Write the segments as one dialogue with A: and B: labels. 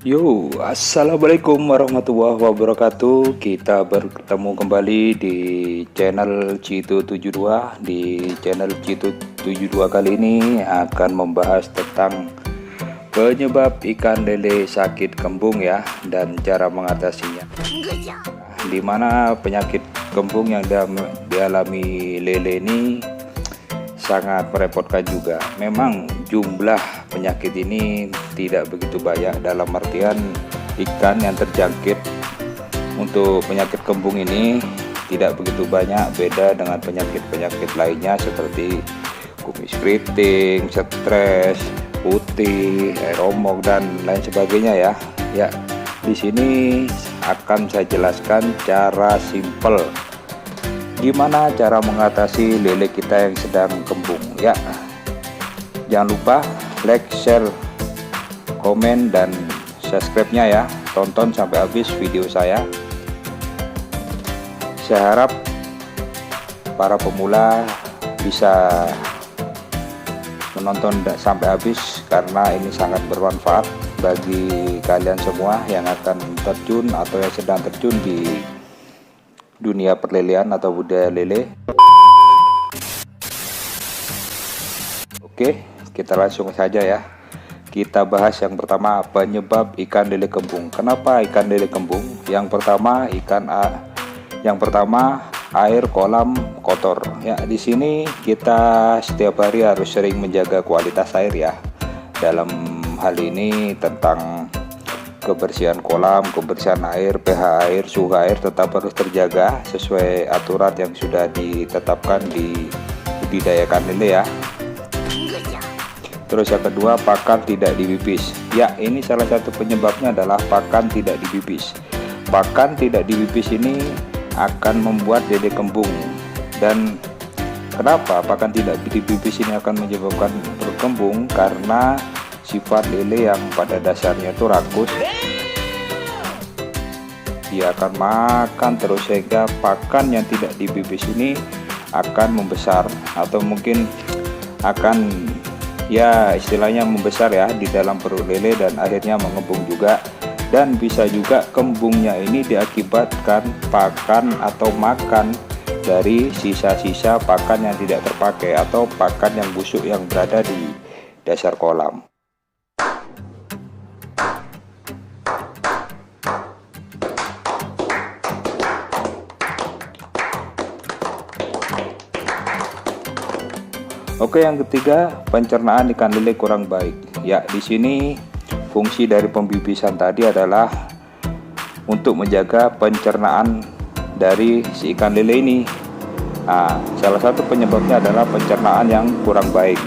A: Yo, assalamualaikum warahmatullahi wabarakatuh. Kita bertemu kembali di channel Cito72. Di channel Cito72 kali ini akan membahas tentang penyebab ikan lele sakit kembung ya, dan cara mengatasinya. Dimana penyakit kembung yang dialami lele ini sangat merepotkan juga. Memang jumlah penyakit ini tidak begitu banyak, dalam artian ikan yang terjangkit untuk penyakit kembung ini tidak begitu banyak, beda dengan penyakit-penyakit lainnya seperti kumis keriting, stres, putih, romok dan lain sebagainya ya. Ya, di sini akan saya jelaskan cara simple gimana cara mengatasi lele kita yang sedang kembung ya. Jangan lupa like, share, komen, dan subscribe-nya ya. Tonton sampai habis video saya. Saya harap para pemula bisa menonton sampai habis, karena ini sangat bermanfaat bagi kalian semua yang akan terjun atau yang sedang terjun di dunia perlelean atau budaya lele. Oke, kita langsung saja ya. Kita bahas yang pertama, penyebab ikan lele kembung. Kenapa ikan lele kembung? Yang pertama air kolam kotor ya. Di sini kita setiap hari harus sering menjaga kualitas air ya. Dalam hal ini tentang kebersihan kolam, kebersihan air, pH air, suhu air tetap harus terjaga sesuai aturan yang sudah ditetapkan di budidayakan lele ya. Terus yang kedua, pakan tidak dibibis. Ya, ini salah satu penyebabnya adalah pakan tidak dibibis. Pakan tidak dibibis ini akan membuat lele kembung. Dan kenapa pakan tidak dibibis ini akan menyebabkan berkembung? Karena sifat lele yang pada dasarnya itu rakus, dia akan makan terus sehingga pakan yang tidak dibibis ini akan membesar, atau mungkin akan ya istilahnya membesar ya di dalam perut lele, dan akhirnya mengembung juga. Dan bisa juga kembungnya ini diakibatkan pakan atau makan dari sisa-sisa pakan yang tidak terpakai atau pakan yang busuk yang berada di dasar kolam. Oke, yang ketiga, pencernaan ikan lele kurang baik. Ya, di sini fungsi dari pembibisan tadi adalah untuk menjaga pencernaan dari si ikan lele ini. Nah, salah satu penyebabnya adalah pencernaan yang kurang baik.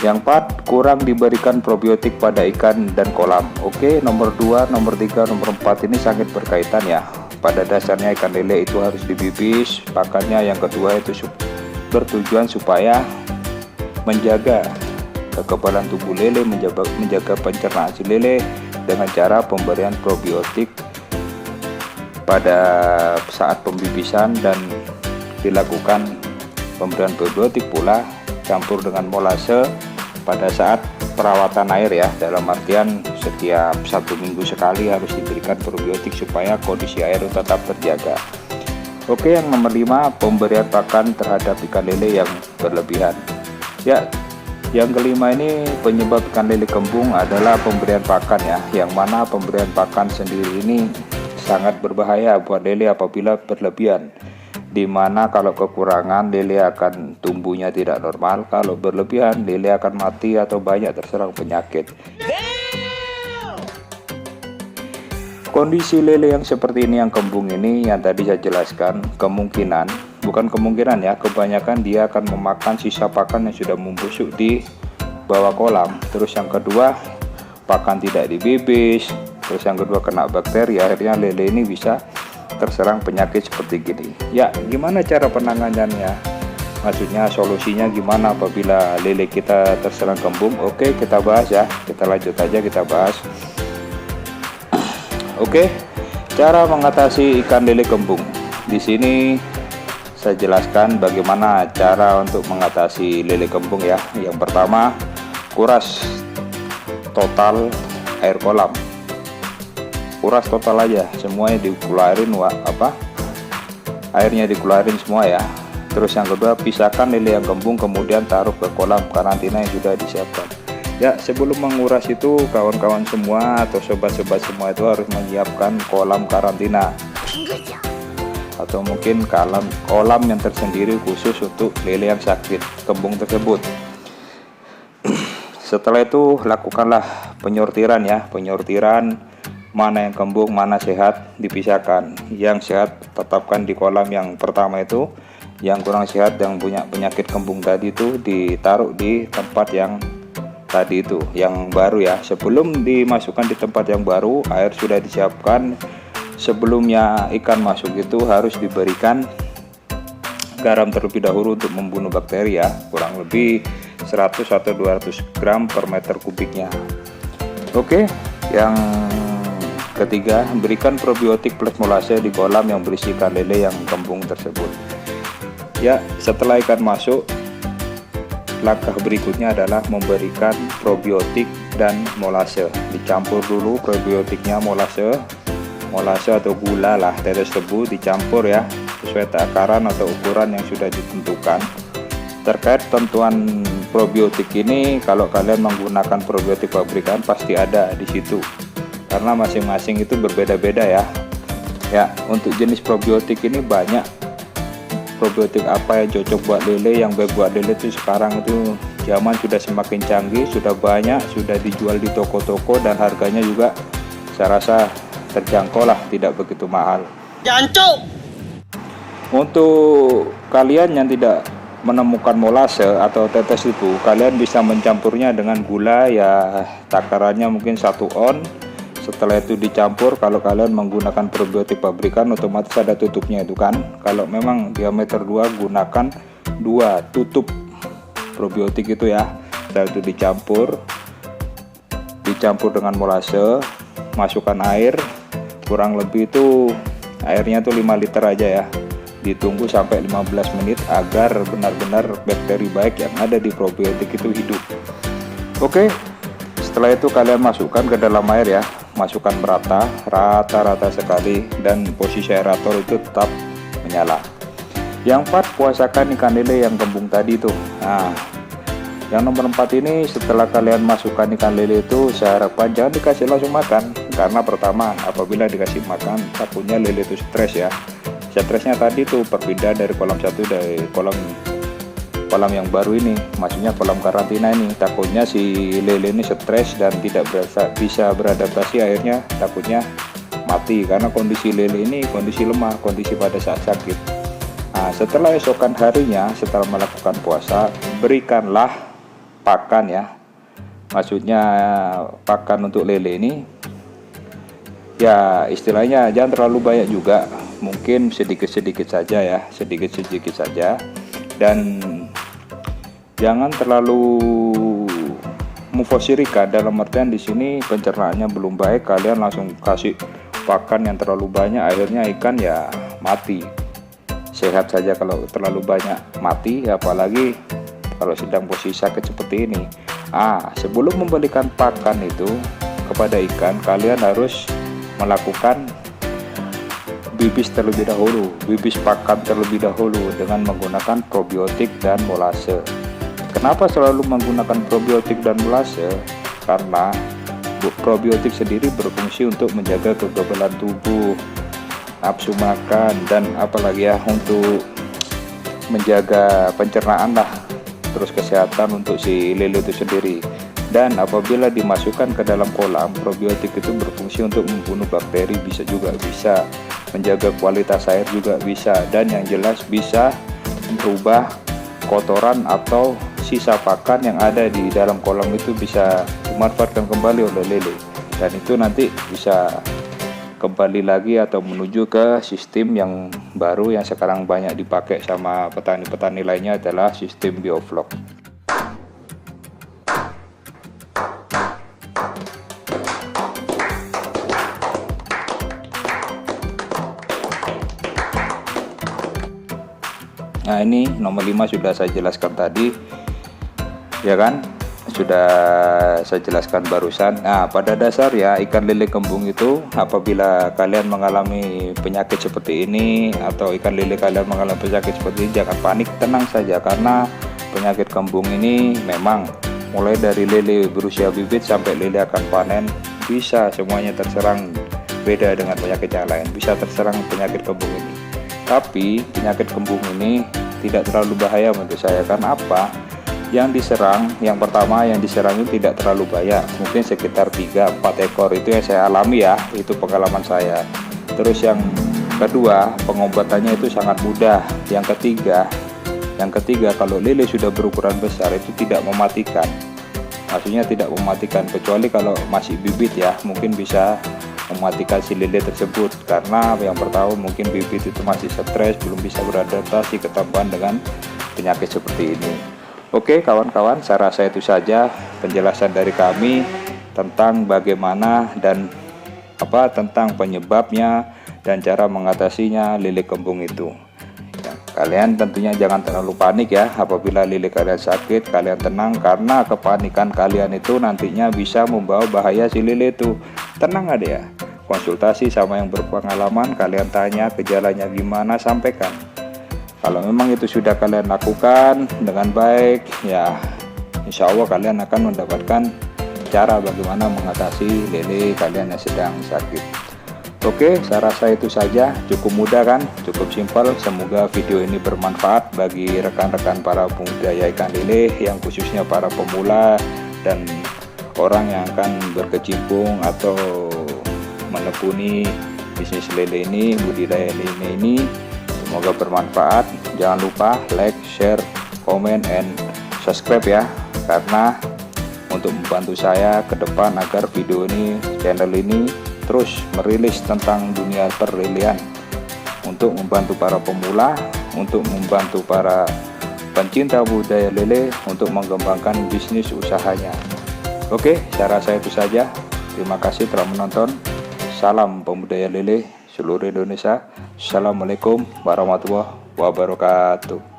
A: Yang keempat, kurang diberikan probiotik pada ikan dan kolam. Oke, nomor 2, nomor 3, nomor 4 ini sangat berkaitan ya. Pada dasarnya ikan lele itu harus dibibis pakannya. Yang kedua itu bertujuan supaya menjaga kekebalan tubuh lele, menjaga pencernaan si lele dengan cara pemberian probiotik pada saat pembibisan, dan dilakukan pemberian probiotik pula campur dengan molase pada saat perawatan air ya, dalam artian setiap 1 minggu sekali harus diberikan probiotik supaya kondisi air tetap terjaga. Oke, yang nomor 5, pemberian pakan terhadap ikan lele yang berlebihan. Ya, yang kelima ini penyebab ikan lele kembung adalah pemberian pakan ya, yang mana pemberian pakan sendiri ini sangat berbahaya buat lele apabila berlebihan. Dimana kalau kekurangan lele akan tumbuhnya tidak normal, kalau berlebihan lele akan mati atau banyak terserang penyakit. Kondisi lele yang seperti ini, yang kembung ini, yang tadi saya jelaskan, bukan kemungkinan ya, kebanyakan dia akan memakan sisa pakan yang sudah membusuk di bawah kolam. Terus yang kedua, pakan tidak dibibis. Terus yang kedua, kena bakteri, akhirnya lele ini bisa terserang penyakit seperti gini. Ya, gimana cara penanganannya? Maksudnya solusinya gimana apabila lele kita terserang kembung? Oke, kita bahas ya. Kita lanjut aja, kita bahas. Oke, cara mengatasi ikan lele kembung. Di sini saya jelaskan bagaimana cara untuk mengatasi lele kembung ya. Yang pertama, kuras total air kolam. Kuras total aja, semuanya dikeluarin, airnya dikeluarin semua ya. Terus yang kedua, pisahkan lele yang kembung, kemudian taruh ke kolam karantina yang sudah disiapkan. Ya, sebelum menguras itu kawan-kawan semua atau sobat-sobat semua itu harus menyiapkan kolam karantina atau mungkin kolam yang tersendiri khusus untuk lele yang sakit kembung tersebut. Setelah itu lakukanlah penyortiran ya, mana yang kembung, mana sehat, dipisahkan. Yang sehat tetapkan di kolam yang pertama itu, yang kurang sehat yang punya penyakit kembung tadi itu ditaruh di tempat yang tadi itu, yang baru ya. Sebelum dimasukkan di tempat yang baru, air sudah disiapkan. Sebelumnya ikan masuk itu harus diberikan garam terlebih dahulu untuk membunuh bakteri ya, kurang lebih 100 atau 200 gram per meter kubiknya. Oke, yang ketiga, berikan probiotik plus molase di kolam yang berisi ikan lele yang kembung tersebut. Ya, setelah ikan masuk, langkah berikutnya adalah memberikan probiotik dan molase. Dicampur dulu probiotiknya, molase atau gula lah, tetes tebu dicampur ya, sesuai takaran atau ukuran yang sudah ditentukan. Terkait tentuan probiotik ini, kalau kalian menggunakan probiotik pabrikan pasti ada di situ, karena masing-masing itu berbeda-beda ya. Ya, untuk jenis probiotik ini banyak. Probiotik apa yang cocok buat lele, yang baik buat lele itu sekarang itu zaman sudah semakin canggih, sudah banyak, sudah dijual di toko-toko dan harganya juga saya rasa terjangkau lah, tidak begitu mahal. Jancuk. Untuk kalian yang tidak menemukan molase atau tetes itu, kalian bisa mencampurnya dengan gula ya, takarannya mungkin 1 on. Setelah itu dicampur, kalau kalian menggunakan probiotik pabrikan otomatis ada tutupnya itu kan. Kalau memang diameter 2, gunakan 2 tutup probiotik itu ya. Setelah itu dicampur dengan molase, masukkan air, kurang lebih itu airnya tuh 5 liter aja ya. Ditunggu sampai 15 menit agar benar-benar bakteri baik yang ada di probiotik itu hidup. Oke, setelah itu kalian masukkan ke dalam air ya, masukkan rata sekali, dan posisi aerator itu tetap menyala. Yang 4, puasakan ikan lele yang kembung tadi itu. Nah, yang nomor 4 ini, setelah kalian masukkan ikan lele itu, saya harapkan jangan dikasih langsung makan, karena pertama, apabila dikasih makan takutnya lele itu stres ya. Stresnya tadi tuh perpindahan dari kolam satu, dari kolam yang baru ini, maksudnya kolam karantina ini, takutnya si lele ini stres dan tidak bisa beradaptasi, akhirnya takutnya mati karena kondisi lele ini kondisi lemah, kondisi pada saat sakit. Nah, setelah esokan harinya, setelah melakukan puasa, berikanlah pakan ya, maksudnya pakan untuk lele ini ya, istilahnya jangan terlalu banyak juga, mungkin sedikit-sedikit saja ya, sedikit-sedikit saja, dan jangan terlalu mufosirika, dalam artian di sini pencernaannya belum baik, kalian langsung kasih pakan yang terlalu banyak, akhirnya ikan ya mati. Sehat saja kalau terlalu banyak mati, apalagi kalau sedang posisi sakit seperti ini. Sebelum memberikan pakan itu kepada ikan, kalian harus melakukan bibis terlebih dahulu, bibis pakan terlebih dahulu dengan menggunakan probiotik dan molase. Kenapa selalu menggunakan probiotik dan molase? Karena probiotik sendiri berfungsi untuk menjaga kekebalan tubuh, nafsu makan, dan apalagi ya, untuk menjaga pencernaan lah, terus kesehatan untuk si lele itu sendiri. Dan apabila dimasukkan ke dalam kolam, probiotik itu berfungsi untuk membunuh bakteri, bisa menjaga kualitas air juga bisa, dan yang jelas bisa merubah kotoran atau sisa pakan yang ada di dalam kolam itu bisa dimanfaatkan kembali oleh lele, dan itu nanti bisa kembali lagi atau menuju ke sistem yang baru yang sekarang banyak dipakai sama petani-petani lainnya, adalah sistem bioflok. Nah, ini nomor 5 sudah saya jelaskan tadi, ya kan, sudah saya jelaskan barusan. Nah, pada dasar ya, ikan lele kembung itu apabila kalian mengalami penyakit seperti ini, atau ikan lele kalian mengalami penyakit seperti ini, jangan panik, tenang saja, karena penyakit kembung ini memang mulai dari lele berusia bibit sampai lele akan panen bisa semuanya terserang. Beda dengan penyakit yang lain, bisa terserang penyakit kembung ini. Tapi penyakit kembung ini tidak terlalu bahaya menurut saya. Karena apa? Yang pertama yang diserang itu tidak terlalu bahaya, mungkin sekitar 3-4 ekor, itu yang saya alami ya, itu pengalaman saya. Terus yang kedua, pengobatannya itu sangat mudah. Yang ketiga, kalau lele sudah berukuran besar itu tidak mematikan. Maksudnya tidak mematikan, kecuali kalau masih bibit ya, mungkin bisa mematikan si lele tersebut. Karena yang pertama, mungkin bibit itu masih stres, belum bisa beradaptasi ketambahan dengan penyakit seperti ini. Oke kawan-kawan, saya rasa itu saja penjelasan dari kami tentang bagaimana dan tentang penyebabnya dan cara mengatasinya lele kembung itu. Kalian tentunya jangan terlalu panik ya, apabila lele kalian sakit, kalian tenang, karena kepanikan kalian itu nantinya bisa membawa bahaya si lele itu. Tenang aja ya, konsultasi sama yang berpengalaman, kalian tanya gejalanya gimana, sampaikan. Kalau memang itu sudah kalian lakukan dengan baik, ya insya Allah kalian akan mendapatkan cara bagaimana mengatasi lele kalian yang sedang sakit. Oke, saya rasa itu saja, cukup mudah kan, cukup simpel. Semoga video ini bermanfaat bagi rekan-rekan para pembudidaya ikan lele, yang khususnya para pemula dan orang yang akan berkecimpung atau menekuni bisnis lele ini, budidaya lele ini. Semoga bermanfaat. Jangan lupa like, share, comment, and subscribe ya, karena untuk membantu saya ke depan agar video ini, channel ini terus merilis tentang dunia perlelean, untuk membantu para pemula, untuk membantu para pencinta budaya lele untuk mengembangkan bisnis usahanya. Oke, saya rasa itu saja. Terima kasih telah menonton. Salam pembudidaya lele seluruh Indonesia. Assalamualaikum warahmatullahi wabarakatuh.